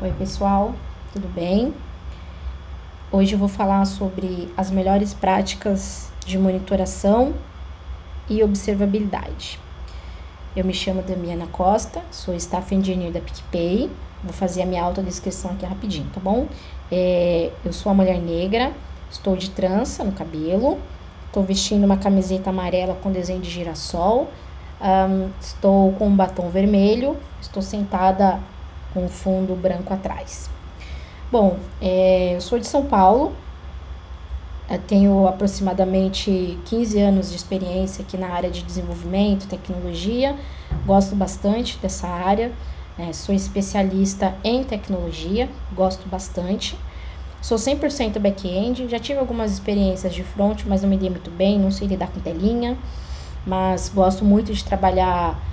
Oi, pessoal, tudo bem? Hoje eu vou falar sobre as melhores práticas de monitoração e observabilidade. Eu me chamo Damiana Costa, sou Staff Engineer da PicPay. Vou fazer a minha autodescrição aqui rapidinho, tá bom? Eu sou uma mulher negra, estou de trança no cabelo, estou vestindo uma camiseta amarela com desenho de girassol, estou com um batom vermelho, estou sentada com um fundo branco atrás. Bom, eu sou de São Paulo, tenho aproximadamente 15 anos de experiência aqui na área de desenvolvimento, tecnologia, gosto bastante dessa área, sou especialista em tecnologia, gosto bastante. Sou 100% back-end, já tive algumas experiências de front, mas não me dei muito bem, não sei lidar com telinha, mas gosto muito de trabalhar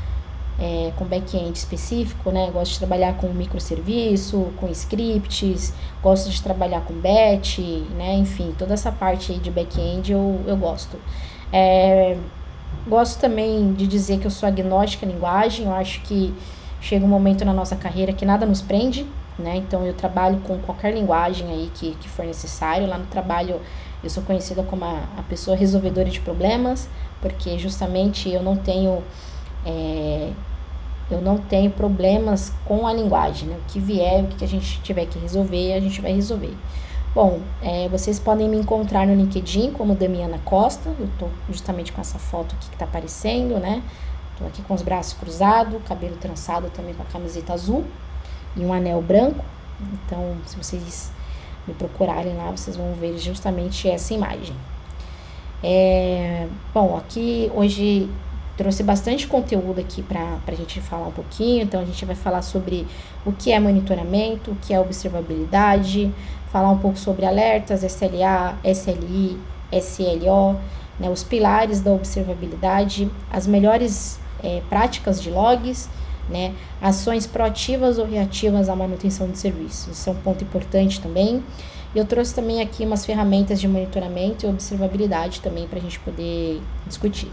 com back-end específico, né? Gosto de trabalhar com microserviço, com scripts, gosto de trabalhar com batch, né? Enfim, toda essa parte aí de back-end eu gosto. Gosto também de dizer que eu sou agnóstica em linguagem, eu acho que chega um momento na nossa carreira que nada nos prende, né? Então eu trabalho com qualquer linguagem aí que for necessário. Lá no trabalho eu sou conhecida como a pessoa resolvedora de problemas, porque justamente eu não tenho problemas com a linguagem, né? O que vier, o que a gente tiver que resolver, a gente vai resolver. Bom, vocês podem me encontrar no LinkedIn como Damiana Costa. Eu tô justamente com essa foto aqui que tá aparecendo, né? Tô aqui com os braços cruzados, cabelo trançado também com a camiseta azul e um anel branco. Então, se vocês me procurarem lá, vocês vão ver justamente essa imagem. Bom, aqui hoje trouxe bastante conteúdo aqui para a gente falar um pouquinho. Então, a gente vai falar sobre o que é monitoramento, o que é observabilidade, falar um pouco sobre alertas, SLA, SLI, SLO, né, os pilares da observabilidade, as melhores práticas de logs, né, ações proativas ou reativas à manutenção de serviços. Isso é um ponto importante também. E eu trouxe também aqui umas ferramentas de monitoramento e observabilidade também para a gente poder discutir.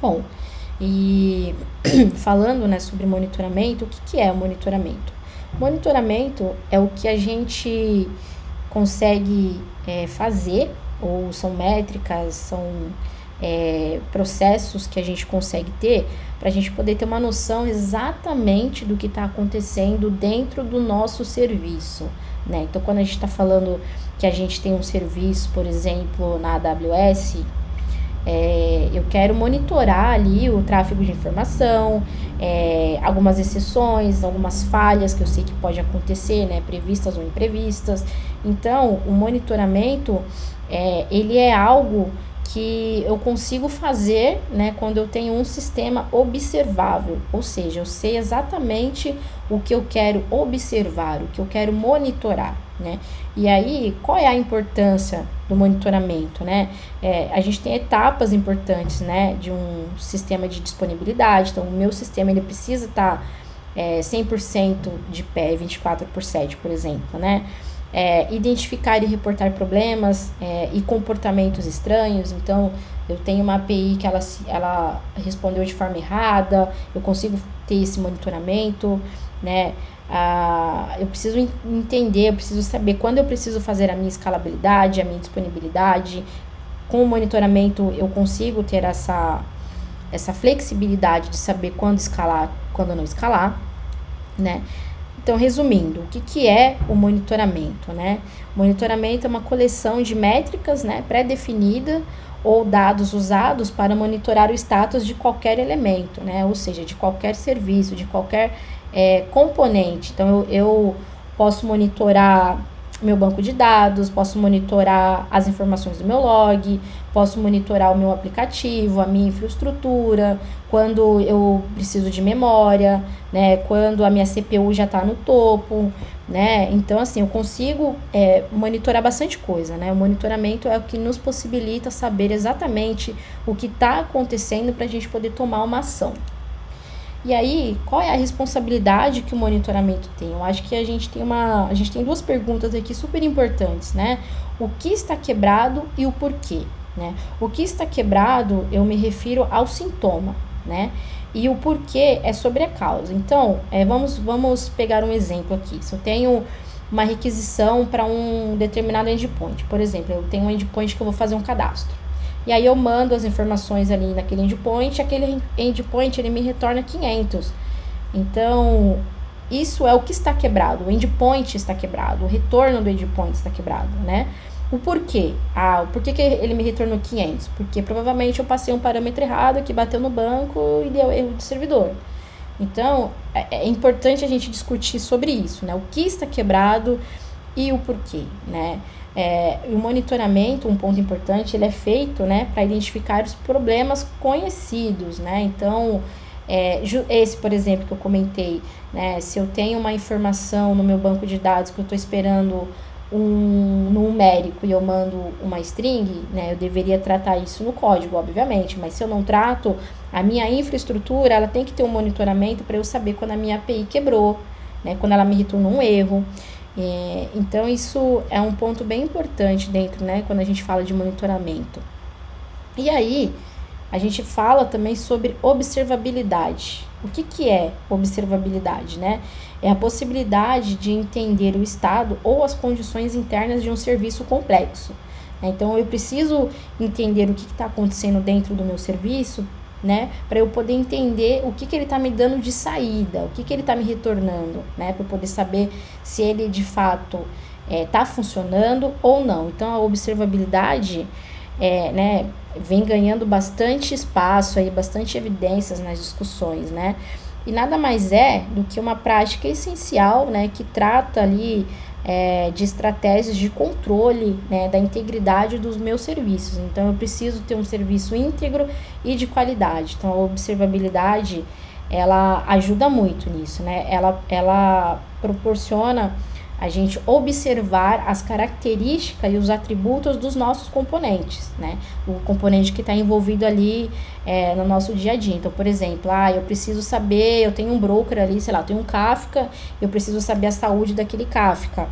Bom, e falando, né, sobre monitoramento, o que é o monitoramento? Monitoramento é o que a gente consegue fazer, ou são métricas, são processos que a gente consegue ter para a gente poder ter uma noção exatamente do que está acontecendo dentro do nosso serviço, né? Então, quando a gente está falando que a gente tem um serviço, por exemplo, na AWS, eu quero monitorar ali o tráfego de informação, algumas exceções, algumas falhas que eu sei que pode acontecer, né, previstas ou imprevistas. Então, o monitoramento, ele é algo que eu consigo fazer, né, quando eu tenho um sistema observável, ou seja, eu sei exatamente o que eu quero observar, o que eu quero monitorar, né? E aí, qual é a importância do monitoramento, né? A gente tem etapas importantes, né, de um sistema de disponibilidade. Então, o meu sistema, ele precisa estar 100% de pé, 24/7, por exemplo, né? Identificar e reportar problemas e comportamentos estranhos. Então, eu tenho uma API que ela respondeu de forma errada, eu consigo ter esse monitoramento, né? Eu preciso entender, eu preciso saber quando eu preciso fazer a minha escalabilidade, a minha disponibilidade. Com o monitoramento, eu consigo ter essa flexibilidade de saber quando escalar, quando não escalar, né? Então, resumindo, o que é o monitoramento, né? O monitoramento é uma coleção de métricas, né, pré-definida ou dados usados para monitorar o status de qualquer elemento, né? Ou seja, de qualquer serviço, de qualquer componente. Então, eu posso monitorar meu banco de dados, posso monitorar as informações do meu log, posso monitorar o meu aplicativo, a minha infraestrutura, quando eu preciso de memória, né, quando a minha CPU já está no topo, né? Então, assim, eu consigo monitorar bastante coisa, né? O monitoramento é o que nos possibilita saber exatamente o que está acontecendo para a gente poder tomar uma ação. E aí, qual é a responsabilidade que o monitoramento tem? Eu acho que a gente tem duas perguntas aqui super importantes, né? O que está quebrado e o porquê, né? O que está quebrado, eu me refiro ao sintoma, né? E o porquê é sobre a causa. Então, vamos pegar um exemplo aqui. Se eu tenho uma requisição para um determinado endpoint, por exemplo, eu tenho um endpoint que eu vou fazer um cadastro. E aí eu mando as informações ali naquele endpoint, aquele endpoint ele me retorna 500. Então, isso é o que está quebrado, o endpoint está quebrado, o retorno do endpoint está quebrado, né? O porquê? Por que ele me retornou 500? Porque provavelmente eu passei um parâmetro errado que bateu no banco e deu erro de servidor. Então, é importante a gente discutir sobre isso, né? O que está quebrado e o porquê, né? O monitoramento, um ponto importante, ele é feito, né, para identificar os problemas conhecidos, né? Então, esse, por exemplo, que eu comentei, né? Se eu tenho uma informação no meu banco de dados que eu estou esperando um numérico e eu mando uma string, né, eu deveria tratar isso no código, obviamente, mas se eu não trato, a minha infraestrutura, ela tem que ter um monitoramento para eu saber quando a minha API quebrou, né, quando ela me retornou um erro. Então, isso é um ponto bem importante dentro, né, quando a gente fala de monitoramento. E aí, a gente fala também sobre observabilidade. O que é observabilidade, né? É a possibilidade de entender o estado ou as condições internas de um serviço complexo. Então, eu preciso entender o que está acontecendo dentro do meu serviço, né? Para eu poder entender o que ele está me dando de saída, o que ele está me retornando, né? Para eu poder saber se ele, de fato, está funcionando ou não. Então, a observabilidade né, vem ganhando bastante espaço aí, bastante evidências nas discussões, né? E nada mais é do que uma prática essencial, né, que trata ali de estratégias de controle, né, da integridade dos meus serviços. Então, eu preciso ter um serviço íntegro e de qualidade. Então, a observabilidade, ela ajuda muito nisso, né? Ela proporciona a gente observar as características e os atributos dos nossos componentes, né? O componente que está envolvido ali no nosso dia a dia. Então, por exemplo, eu preciso saber, eu tenho um broker ali, sei lá, eu tenho um Kafka, eu preciso saber a saúde daquele Kafka.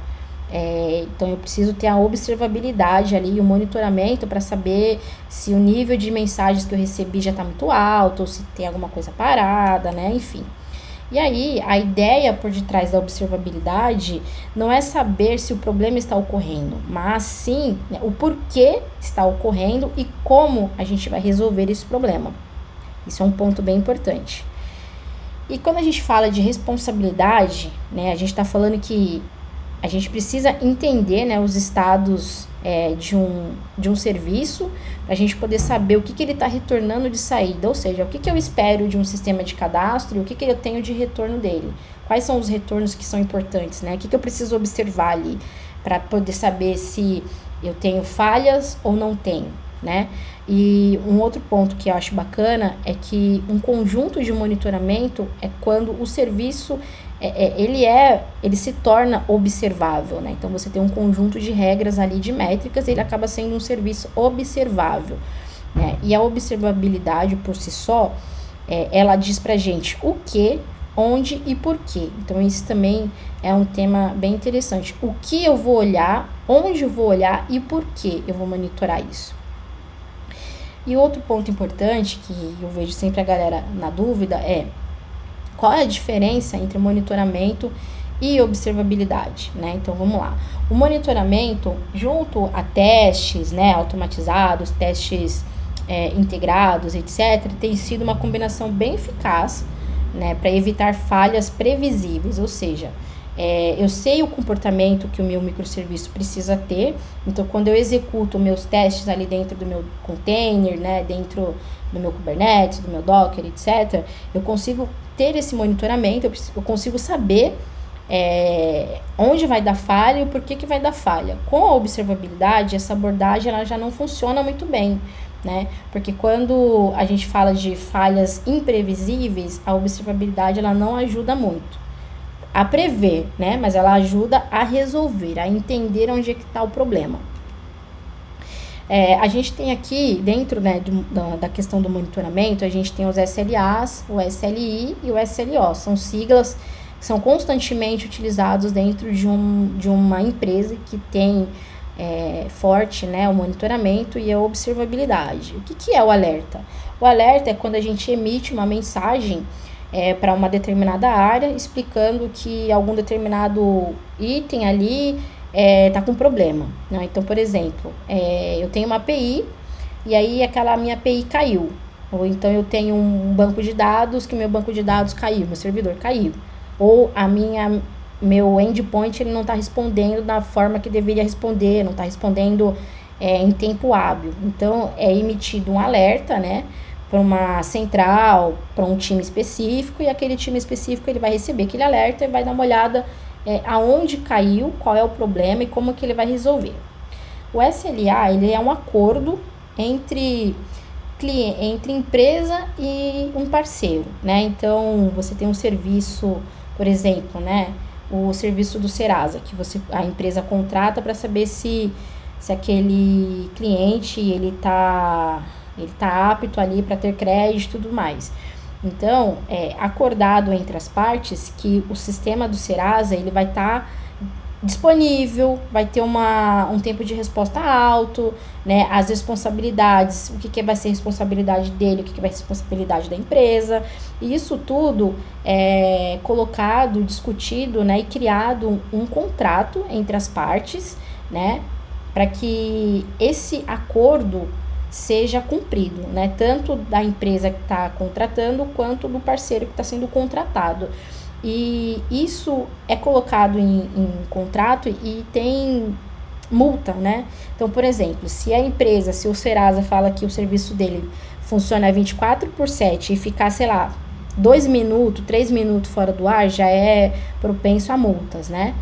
Então, eu preciso ter a observabilidade ali, o monitoramento para saber se o nível de mensagens que eu recebi já está muito alto, ou se tem alguma coisa parada, né? Enfim. E aí, a ideia por detrás da observabilidade não é saber se o problema está ocorrendo, mas sim, né, o porquê está ocorrendo e como a gente vai resolver esse problema. Isso é um ponto bem importante. E quando a gente fala de responsabilidade, né, a gente está falando que a gente precisa entender, né, os estados de um serviço, para a gente poder saber o que ele está retornando de saída, ou seja, o que eu espero de um sistema de cadastro e o que eu tenho de retorno dele. Quais são os retornos que são importantes, né? O que eu preciso observar ali para poder saber se eu tenho falhas ou não tenho, né? E um outro ponto que eu acho bacana é que um conjunto de monitoramento é quando o serviço ele se torna observável, né? Então, você tem um conjunto de regras ali, de métricas, e ele acaba sendo um serviço observável, né? E a observabilidade, por si só, ela diz pra gente o que, onde e por quê. Então, isso também é um tema bem interessante. O que eu vou olhar, onde eu vou olhar e por que eu vou monitorar isso. E outro ponto importante, que eu vejo sempre a galera na dúvida, é qual é a diferença entre monitoramento e observabilidade, né? Então, vamos lá. O monitoramento, junto a testes, né, automatizados, testes integrados, etc., tem sido uma combinação bem eficaz, né, para evitar falhas previsíveis, ou seja, eu sei o comportamento que o meu microserviço precisa ter, então quando eu executo meus testes ali dentro do meu container, né, dentro do meu Kubernetes, do meu Docker, etc., eu consigo ter esse monitoramento, eu consigo saber onde vai dar falha e o porquê que vai dar falha. Com a observabilidade, essa abordagem ela já não funciona muito bem, né? Porque quando a gente fala de falhas imprevisíveis, a observabilidade ela não ajuda muito a prever, né? Mas ela ajuda a resolver, a entender onde é que está o problema. A gente tem aqui, dentro, né, da questão do monitoramento, a gente tem os SLAs, o SLI e o SLO. São siglas que são constantemente utilizados dentro de uma empresa que tem forte, né, o monitoramento e a observabilidade. O que é o alerta? O alerta é quando a gente emite uma mensagem para uma determinada área, explicando que algum determinado item ali tá com problema, né? Então, por exemplo, eu tenho uma API e aí aquela minha API caiu. Ou então eu tenho um banco de dados que meu banco de dados caiu, meu servidor caiu. Ou meu endpoint ele não está respondendo da forma que deveria responder, não está respondendo em tempo hábil. Então, é emitido um alerta, né, para uma central, para um time específico, e aquele time específico ele vai receber aquele alerta e vai dar uma olhada aonde caiu, qual é o problema e como que ele vai resolver. O SLA ele é um acordo entre empresa e um parceiro, né? Então, você tem um serviço, por exemplo, né? O serviço do Serasa, que a empresa contrata para saber se aquele cliente ele tá apto ali para ter crédito e tudo mais. Então, é acordado entre as partes que o sistema do Serasa ele vai estar disponível, vai ter um tempo de resposta alto, né? As responsabilidades, o que vai ser responsabilidade dele, o que vai ser responsabilidade da empresa. E isso tudo é colocado, discutido, né? E criado um contrato entre as partes, né? Para que esse acordo seja cumprido, né? Tanto da empresa que está contratando, quanto do parceiro que está sendo contratado. E isso é colocado em contrato e tem multa, né? Então, por exemplo, se o Serasa fala que o serviço dele funciona 24/7 e ficar, sei lá, 2 minutos, 3 minutos fora do ar, já é propenso a multas, né?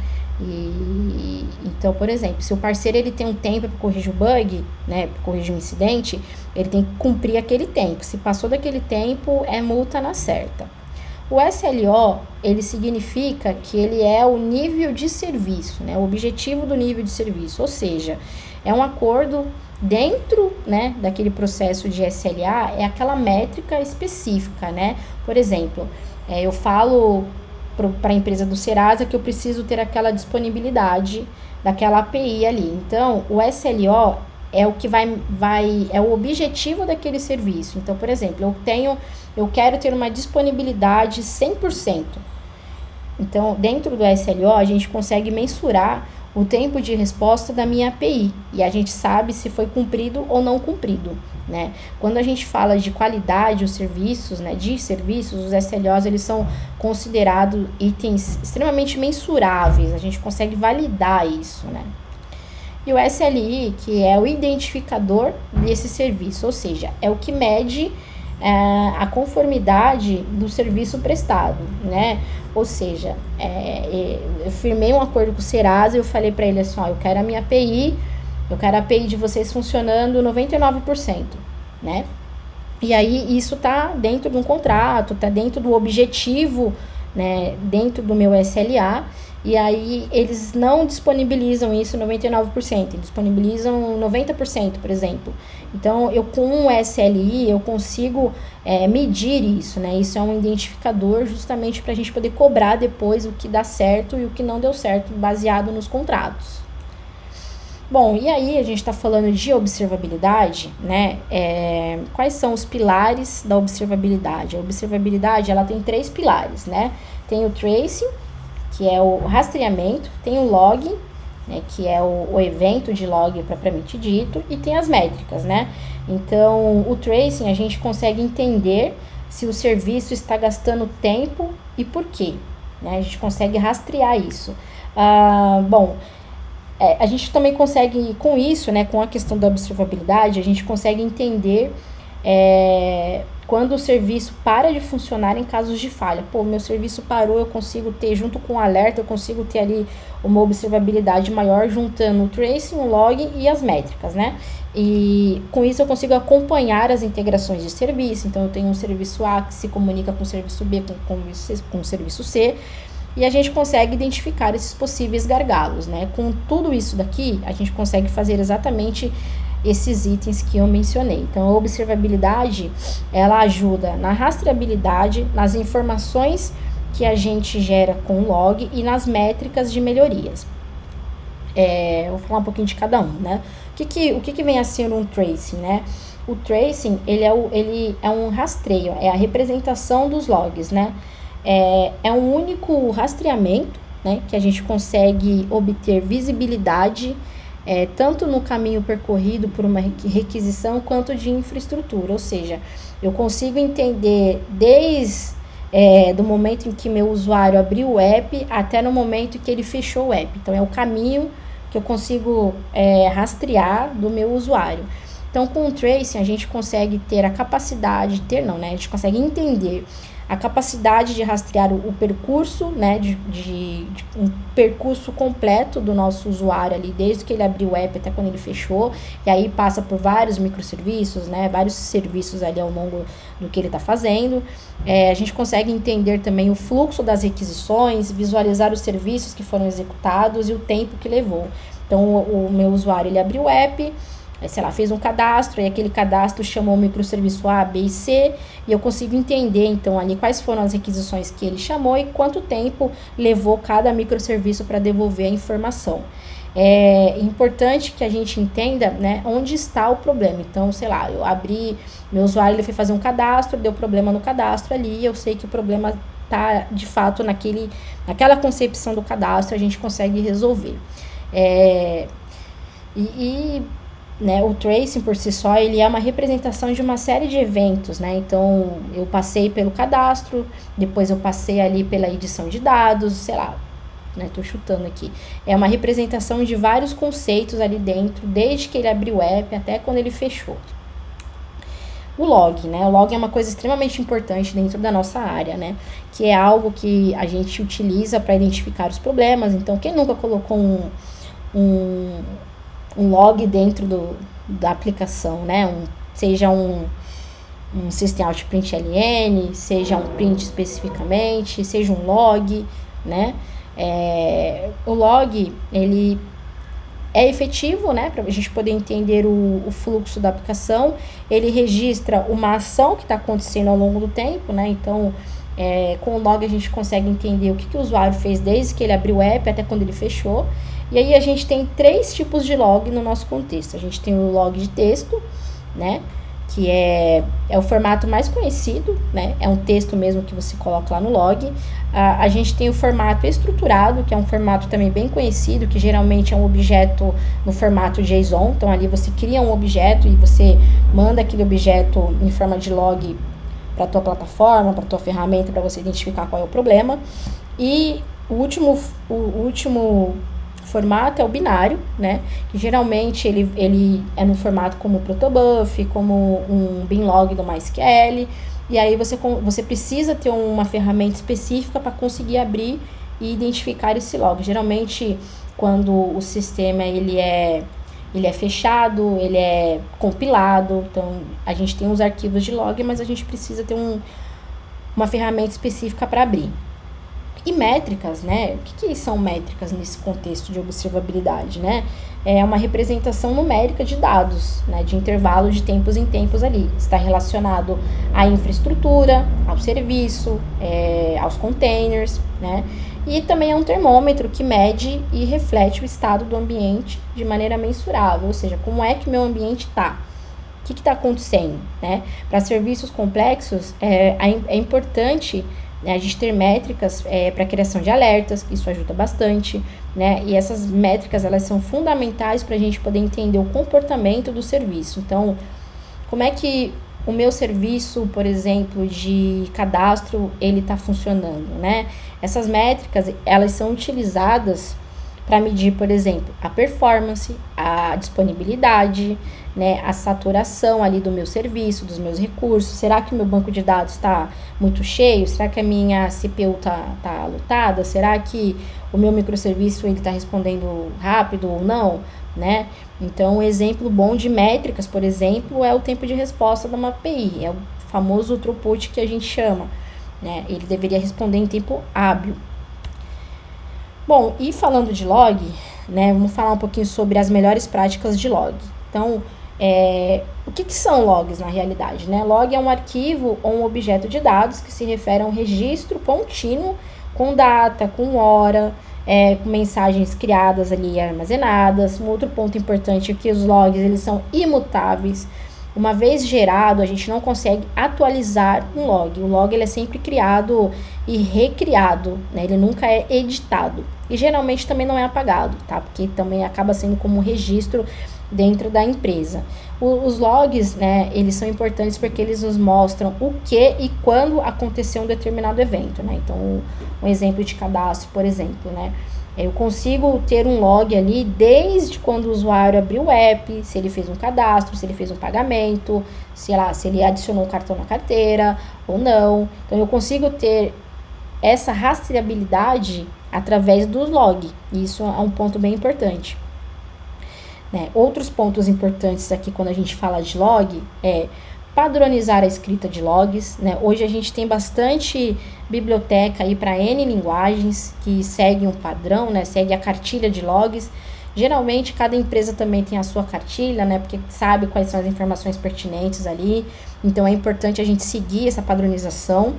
Então, por exemplo, se o parceiro ele tem um tempo para corrigir o bug, né, para corrigir um incidente, ele tem que cumprir aquele tempo. Se passou daquele tempo, é multa na certa. O SLO, ele significa que ele é o nível de serviço, né? O objetivo do nível de serviço, ou seja, é um acordo dentro, né, daquele processo de SLA, é aquela métrica específica, né? Por exemplo, eu falo para a empresa do Serasa que eu preciso ter aquela disponibilidade daquela API ali. Então, o SLO é o que é o objetivo daquele serviço. Então, por exemplo, eu quero ter uma disponibilidade 100%. Então, dentro do SLO, a gente consegue mensurar o tempo de resposta da minha API e a gente sabe se foi cumprido ou não cumprido, né? Quando a gente fala de qualidade, os serviços, né, de serviços, os SLOs, eles são considerados itens extremamente mensuráveis, a gente consegue validar isso, né? E o SLI, que é o identificador desse serviço, ou seja, é o que mede a conformidade do serviço prestado, né? Ou seja, eu firmei um acordo com o Serasa e eu falei para ele assim, eu quero a minha API, eu quero a API de vocês funcionando 99%, né? E aí isso tá dentro de um contrato, tá dentro do objetivo, né, dentro do meu SLA, e aí eles não disponibilizam isso 99%, eles disponibilizam 90%, por exemplo. Então, com o SLI, eu consigo medir isso, né? Isso é um identificador justamente para a gente poder cobrar depois o que dá certo e o que não deu certo, baseado nos contratos. Bom, e aí a gente está falando de observabilidade, né? Quais são os pilares da observabilidade? A observabilidade, ela tem 3 pilares, né? Tem o tracing, que é o rastreamento, tem o log, né, que é o evento de log propriamente dito, e tem as métricas, né? Então, o tracing, a gente consegue entender se o serviço está gastando tempo e por quê, né? A gente consegue rastrear isso. A gente também consegue, com isso, né, com a questão da observabilidade, a gente consegue entender quando o serviço para de funcionar em casos de falha. Meu serviço parou, eu consigo ter, junto com o alerta, eu consigo ter ali uma observabilidade maior, juntando o tracing, o log e as métricas, né? E com isso eu consigo acompanhar as integrações de serviço. Então, eu tenho um serviço A que se comunica com o serviço B, com o serviço C, e a gente consegue identificar esses possíveis gargalos, né? Com tudo isso daqui, a gente consegue fazer exatamente esses itens que eu mencionei. Então, a observabilidade, ela ajuda na rastreabilidade, nas informações que a gente gera com o log e nas métricas de melhorias. Eu vou falar um pouquinho de cada um, né? O que vem a ser um tracing, né? o tracing, ele é um rastreio, é a representação dos logs, né? É um único rastreamento, né, que a gente consegue obter visibilidade, tanto no caminho percorrido por uma requisição, quanto de infraestrutura, ou seja, eu consigo entender desde do momento em que meu usuário abriu o app até no momento em que ele fechou o app. Então, é o caminho que eu consigo rastrear do meu usuário. Então, com o tracing, a gente consegue ter a capacidade, a gente consegue entender a capacidade de rastrear o percurso, né, de um percurso completo do nosso usuário ali, desde que ele abriu o app até quando ele fechou, e aí passa por vários microserviços, né, vários serviços ali ao longo do que ele está fazendo. A gente consegue entender também o fluxo das requisições, visualizar os serviços que foram executados e o tempo que levou. Então, o meu usuário, ele abriu o app, fez um cadastro, e aquele cadastro chamou o microserviço A, B e C, e eu consigo entender, então, ali quais foram as requisições que ele chamou e quanto tempo levou cada microserviço para devolver a informação. É importante que a gente entenda, né, onde está o problema. Então, eu abri, meu usuário, ele foi fazer um cadastro, deu problema no cadastro ali, eu sei que o problema está, de fato, naquela concepção do cadastro, a gente consegue resolver. Né, o tracing por si só, ele é uma representação de uma série de eventos, né? Então, eu passei pelo cadastro, depois eu passei ali pela edição de dados, né? Tô chutando aqui. É uma representação de vários conceitos ali dentro, desde que ele abriu o app até quando ele fechou. O log, né? O log é uma coisa extremamente importante dentro da nossa área, né? Que é algo que a gente utiliza para identificar os problemas. Então, quem nunca colocou um log dentro da aplicação, né? Seja um System Out Print LN, seja um print especificamente, seja um log, né? O log, ele é efetivo, né? Para a gente poder entender o fluxo da aplicação. Ele registra uma ação que está acontecendo ao longo do tempo, né? Então, com o log a gente consegue entender o que o usuário fez desde que ele abriu o app até quando ele fechou. E aí a gente tem 3 tipos de log no nosso contexto. A gente tem o log de texto, né, que é o formato mais conhecido, né, é um texto mesmo que você coloca lá no log. A gente tem o formato estruturado, que é um formato também bem conhecido, que geralmente é um objeto no formato JSON. Então ali você cria um objeto e você manda aquele objeto em forma de log para a tua plataforma, para a tua ferramenta, para você identificar qual é o problema. E o último formato é o binário, né? Que geralmente ele é no formato como protobuf, como um binlog do MySQL. E aí você precisa ter uma ferramenta específica para conseguir abrir e identificar esse log. Geralmente, quando o sistema ele é fechado, ele é compilado, então a gente tem os arquivos de log, mas a gente precisa ter uma ferramenta específica para abrir. E métricas, né? O que são métricas nesse contexto de observabilidade, né? É uma representação numérica de dados, né? De intervalo de tempos em tempos ali. Está relacionado à infraestrutura, ao serviço, aos containers, né? E também é um termômetro que mede e reflete o estado do ambiente de maneira mensurável, ou seja, como é que meu ambiente está. O que está acontecendo, né? Para serviços complexos, é importante a gente ter métricas para criação de alertas, isso ajuda bastante, né? E essas métricas, elas são fundamentais para a gente poder entender o comportamento do serviço. Então, como é que o meu serviço, por exemplo, de cadastro, ele está funcionando, né? Essas métricas, elas são utilizadas para medir, por exemplo, a performance, a disponibilidade, né, a saturação ali do meu serviço, dos meus recursos. Será que o meu banco de dados está muito cheio? Será que a minha CPU tá lotada? Será que o meu microserviço está respondendo rápido ou não? Né? Então, um exemplo bom de métricas, por exemplo, é o tempo de resposta de uma API. É o famoso throughput que a gente chama, né? Ele deveria responder em tempo hábil. Bom, e falando de log, né, vamos falar um pouquinho sobre as melhores práticas de log. Então, o que são logs na realidade, né? Log é um arquivo ou um objeto de dados que se refere a um registro contínuo com data, com hora, com mensagens criadas ali e armazenadas. Um outro ponto importante é que os logs, eles são imutáveis. uma vez gerado, a gente não consegue atualizar um log. O log ele é sempre criado e recriado, né? Ele nunca é editado. E geralmente também não é apagado, tá? Porque também acaba sendo como um registro dentro da empresa. Os logs, né, eles são importantes porque eles nos mostram o que e quando aconteceu um determinado evento, né? Então, um exemplo de cadastro, por exemplo, né? Eu consigo ter um log ali desde quando o usuário abriu o app, se ele fez um cadastro, se ele fez um pagamento, sei lá, se ele adicionou um cartão na carteira ou não. Então, eu consigo ter essa rastreabilidade através do log. E isso é um ponto bem importante. Né? Outros pontos importantes aqui quando a gente fala de log é padronizar a escrita de logs, né? Hoje a gente tem bastante biblioteca aí para N linguagens que segue um padrão, né? Segue a cartilha de logs. Geralmente cada empresa também tem a sua cartilha, né? Porque sabe quais são as informações pertinentes ali. Então é importante a gente seguir essa padronização.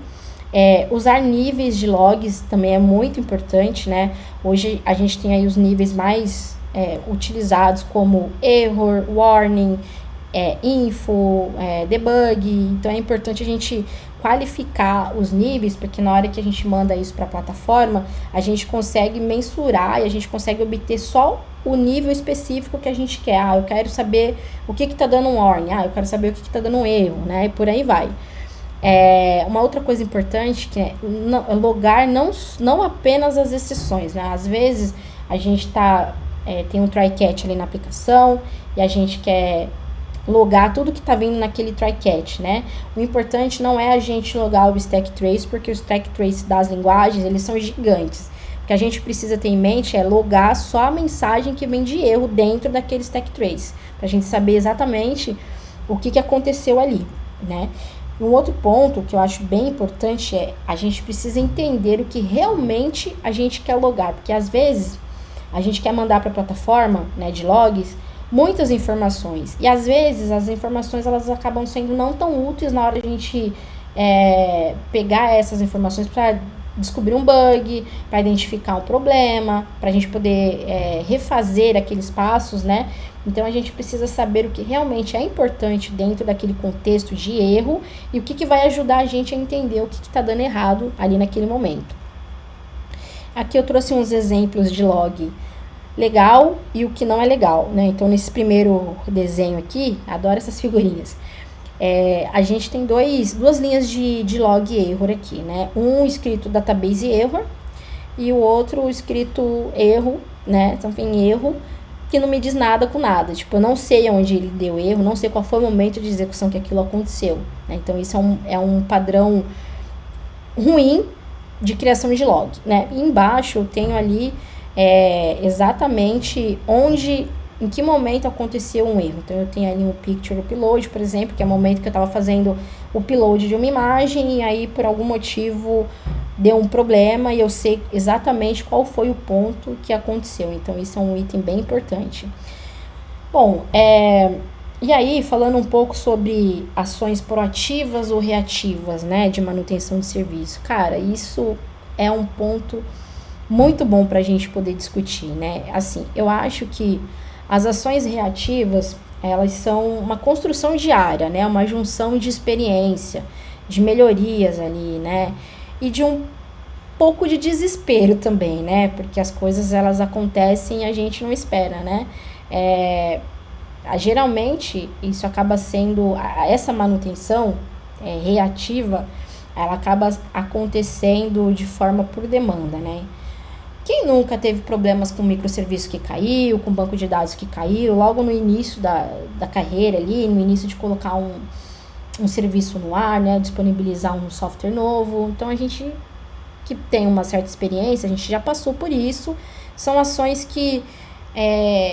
Usar níveis de logs também é muito importante, né? Hoje a gente tem aí os níveis mais utilizados como error, warning, info, debug. Então é importante a gente qualificar os níveis, porque na hora que a gente manda isso para a plataforma, a gente consegue mensurar e a gente consegue obter só o nível específico que a gente quer. Eu quero saber o que está dando um warning, eu quero saber o que está dando um erro, né? E por aí vai. Uma outra coisa importante que é logar não apenas as exceções, né? Às vezes a gente tem um try catch ali na aplicação e a gente quer logar tudo que está vindo naquele try catch, né? O importante não é a gente logar o stack trace, porque os stack trace das linguagens, eles são gigantes. O que a gente precisa ter em mente é logar só a mensagem que vem de erro dentro daquele stack trace, para a gente saber exatamente o que aconteceu ali, né? Um outro ponto que eu acho bem importante é a gente precisa entender o que realmente a gente quer logar, porque às vezes a gente quer mandar para a plataforma, né, de logs muitas informações, e às vezes as informações elas acabam sendo não tão úteis na hora de a gente pegar essas informações para descobrir um bug, para identificar um problema, para a gente poder refazer aqueles passos, né? Então a gente precisa saber o que realmente é importante dentro daquele contexto de erro e o que vai ajudar a gente a entender o que está dando errado ali naquele momento. Aqui eu trouxe uns exemplos de log legal e o que não é legal, né? Então nesse primeiro desenho aqui, adoro essas figurinhas. A gente tem duas linhas de log error aqui, né? Um escrito database error e o outro escrito erro, né? Então tem erro que não me diz nada com nada. Tipo, eu não sei onde ele deu erro, não sei qual foi o momento de execução que aquilo aconteceu, né? Então isso é um padrão ruim de criação de log, né? E embaixo eu tenho ali exatamente em que momento aconteceu um erro. Então eu tenho ali um picture upload, por exemplo, que é o momento que eu estava fazendo o upload de uma imagem e aí por algum motivo deu um problema e eu sei exatamente qual foi o ponto que aconteceu. Então isso é um item bem importante. Bom, e aí falando um pouco sobre ações proativas ou reativas, né, de manutenção de serviço. Cara, isso é um ponto muito bom para a gente poder discutir, né? Assim, eu acho que as ações reativas, elas são uma construção diária, né? Uma junção de experiência, de melhorias ali, né? E de um pouco de desespero também, né? Porque as coisas, elas acontecem e a gente não espera, né? Geralmente, isso acaba sendo, essa manutenção reativa, ela acaba acontecendo de forma por demanda, né? Quem nunca teve problemas com microserviço que caiu, com banco de dados que caiu, logo no início da carreira ali, no início de colocar um serviço no ar, né, disponibilizar um software novo. Então, a gente que tem uma certa experiência, a gente já passou por isso. São ações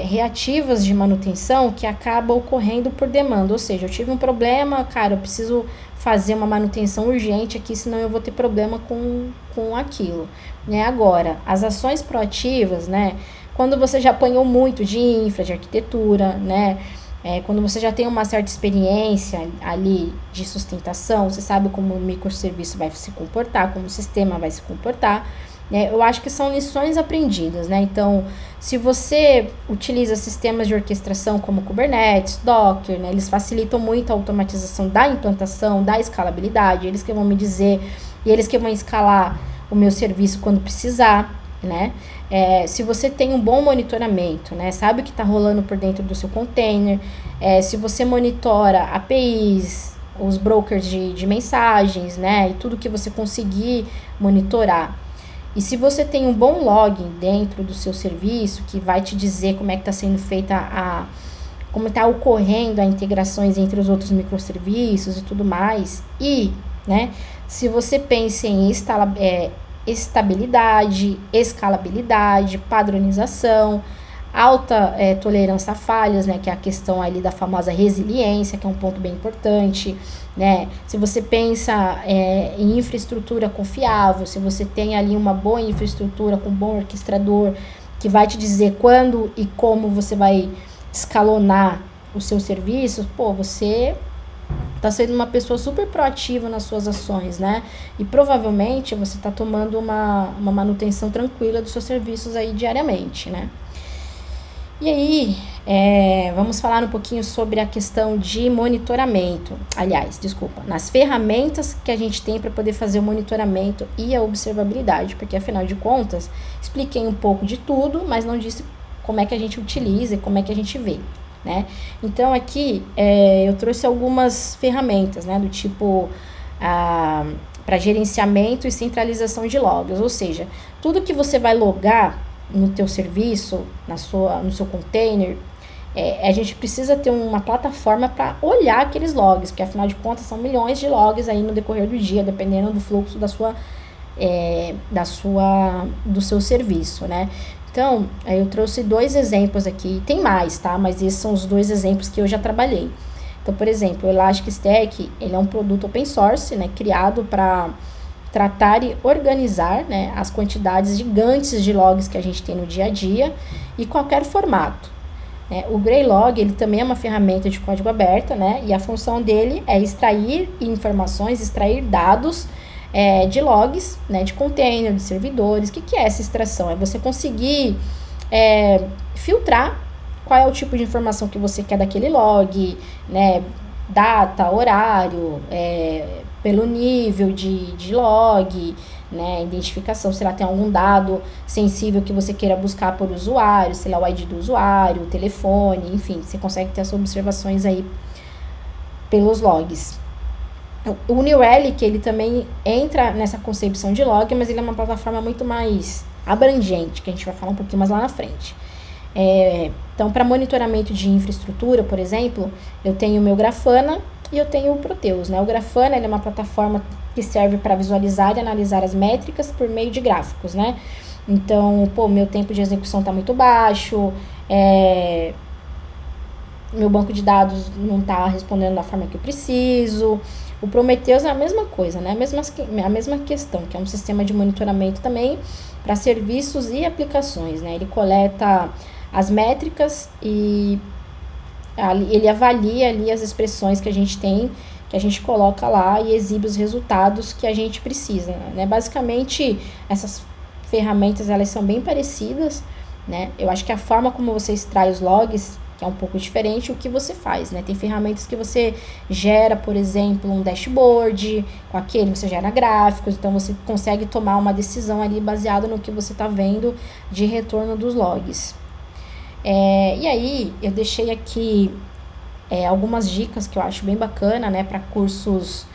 reativas de manutenção que acabam ocorrendo por demanda. Ou seja, eu tive um problema, cara, eu preciso fazer uma manutenção urgente aqui, senão eu vou ter problema com aquilo, né? Agora, as ações proativas, né? Quando você já apanhou muito de infra, de arquitetura, né? Quando você já tem uma certa experiência ali de sustentação, você sabe como o microserviço vai se comportar, como o sistema vai se comportar. né? Eu acho que são lições aprendidas, né? Então, se você utiliza sistemas de orquestração como Kubernetes, Docker, né? Eles facilitam muito a automatização da implantação, da escalabilidade, eles que vão me dizer, e eles que vão escalar o meu serviço quando precisar, né? Se você tem um bom monitoramento, né? Sabe o que está rolando por dentro do seu container, se você monitora APIs, os brokers de mensagens, né? E tudo que você conseguir monitorar. E se você tem um bom login dentro do seu serviço, que vai te dizer como é que está sendo feita como está ocorrendo a integrações entre os outros microserviços e tudo mais, e, né, se você pensa em estabilidade, escalabilidade, padronização, alta tolerância a falhas, né, que é a questão ali da famosa resiliência, que é um ponto bem importante, né? Se você pensa em infraestrutura confiável, se você tem ali uma boa infraestrutura com um bom orquestrador, que vai te dizer quando e como você vai escalonar o seu serviço, você tá sendo uma pessoa super proativa nas suas ações, né? E provavelmente você tá tomando uma manutenção tranquila dos seus serviços aí diariamente, né? E aí, vamos falar um pouquinho sobre a questão de monitoramento. Aliás, desculpa, nas ferramentas que a gente tem para poder fazer o monitoramento e a observabilidade, porque afinal de contas, expliquei um pouco de tudo, mas não disse como é que a gente utiliza e como é que a gente vê, né? Então aqui eu trouxe algumas ferramentas, né, do tipo para gerenciamento e centralização de logs, ou seja, tudo que você vai logar no teu serviço, no seu container, a gente precisa ter uma plataforma para olhar aqueles logs, porque afinal de contas são milhões de logs aí no decorrer do dia, dependendo do fluxo do seu serviço, né? Então, eu trouxe 2 exemplos aqui, tem mais, tá? Mas esses são os 2 exemplos que eu já trabalhei. Então, por exemplo, o Elastic Stack, ele é um produto open source, né? Criado para tratar e organizar, né, as quantidades gigantes de logs que a gente tem no dia a dia e qualquer formato. O Graylog, ele também é uma ferramenta de código aberto, né, e a função dele é extrair informações, extrair dados de logs, né, de container, de servidores. O que é essa extração? É você conseguir filtrar qual é o tipo de informação que você quer daquele log, né, data, horário, pelo nível de log, né, identificação, se lá tem algum dado sensível que você queira buscar por usuário, sei lá, o ID do usuário, o telefone, enfim, você consegue ter as observações aí pelos logs. O New Relic, ele também entra nessa concepção de log, mas ele é uma plataforma muito mais abrangente, que a gente vai falar um pouquinho mais lá na frente. Então, para monitoramento de infraestrutura, por exemplo, eu tenho o meu Grafana e eu tenho o Proteus, né? O Grafana, ele é uma plataforma que serve para visualizar e analisar as métricas por meio de gráficos, né? Então, meu tempo de execução está muito baixo, meu banco de dados não está respondendo da forma que eu preciso. O Prometheus é a mesma coisa, né? A mesma questão, que é um sistema de monitoramento também para serviços e aplicações, né? Ele coleta as métricas e ele avalia ali as expressões que a gente tem, que a gente coloca lá e exibe os resultados que a gente precisa, né? Basicamente, essas ferramentas, elas são bem parecidas, né? Eu acho que a forma como você extrai os logs, que é um pouco diferente o que você faz, né? Tem ferramentas que você gera, por exemplo, um dashboard, com aquele você gera gráficos, então você consegue tomar uma decisão ali baseada no que você está vendo de retorno dos logs. E aí, eu deixei aqui algumas dicas que eu acho bem bacana, né, para cursos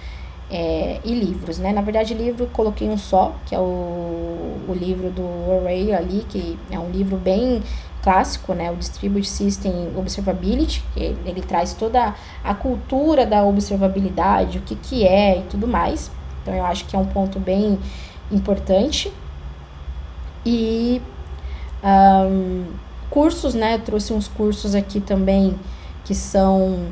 e livros, né? Na verdade, livro eu coloquei um só, que é o livro do Array ali, que é um livro bem clássico, né? O Distributed System Observability, que ele traz toda a cultura da observabilidade, o que é e tudo mais. Então, eu acho que é um ponto bem importante. E cursos, né? Eu trouxe uns cursos aqui também que são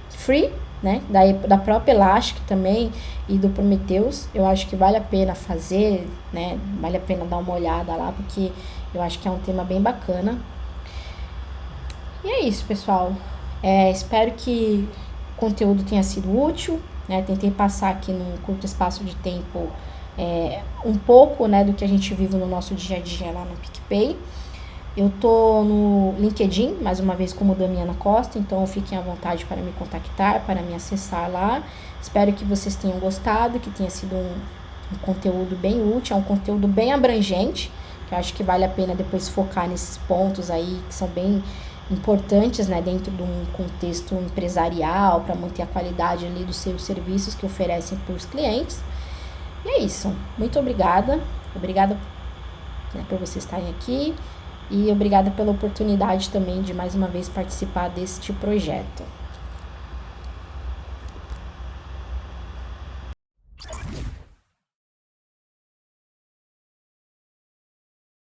free, né? Da própria Elastic também e do Prometheus. Eu acho que vale a pena fazer, né? Vale a pena dar uma olhada lá, porque eu acho que é um tema bem bacana. E é isso, pessoal. Espero que o conteúdo tenha sido útil, né? Tentei passar aqui num curto espaço de tempo um pouco, né, do que a gente vive no nosso dia a dia lá no PicPay. Eu tô no LinkedIn, mais uma vez, como Damiana Costa, então fiquem à vontade para me contactar, para me acessar lá. Espero que vocês tenham gostado, que tenha sido um conteúdo bem útil, é um conteúdo bem abrangente, que eu acho que vale a pena depois focar nesses pontos aí, que são bem importantes, né, dentro de um contexto empresarial, para manter a qualidade ali dos seus serviços que oferecem para os clientes. E é isso. Muito obrigada. Obrigada, né, por vocês estarem aqui. E obrigada pela oportunidade também de mais uma vez participar deste projeto.